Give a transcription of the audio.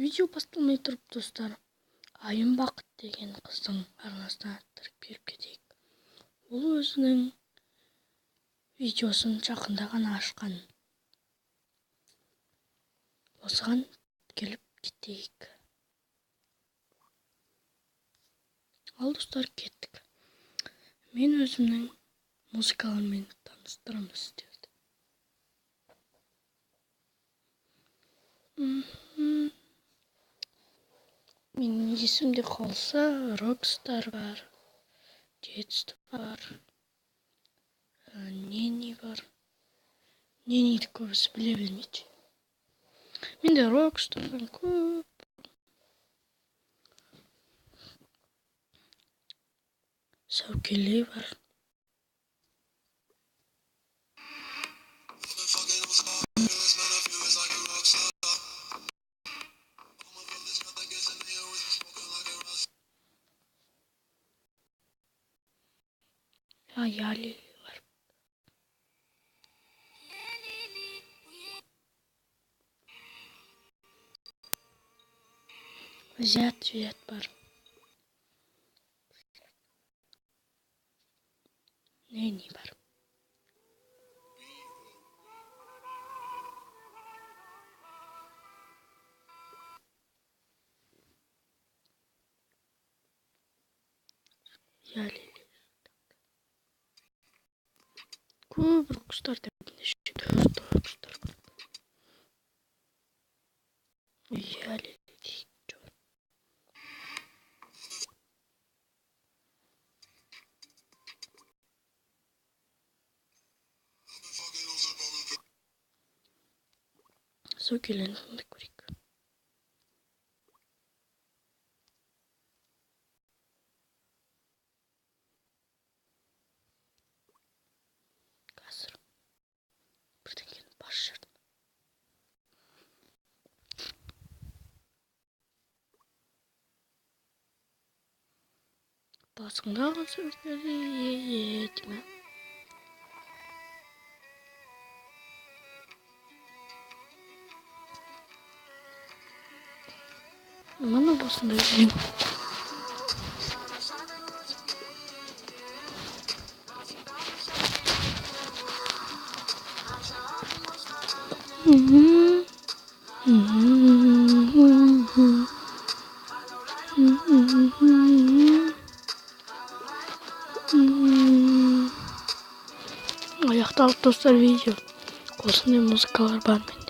Видео басталмай тұрып достар, Айым Бақыт деген қыздың арнасына кіріп кетейік. Ол өзінің видеосын жақында ғана ашқан. Осыған келіп кетейік. Ал достар, кеттік. Мен өзімнің музыкалармен таныстырамын сіздерді. Менің есімде қалса, Rockstar бар, Детство бар, Нени бар. Нениді көбісі біле білмейді. Менде Rockstar'дан көп. Сәукеле бар. Яли бар. Зят бар. Нени бар. Яли. Көп Rockstar деп Rockstar бар. Яли. Сәукелені тыңдап көрейік. Қазір бірдеңені бас жырдым. Басыңдағы сөздерді етіме. Мана басында жүрейін. Аяқталып достар видео. Осындай музыкалар бар менде.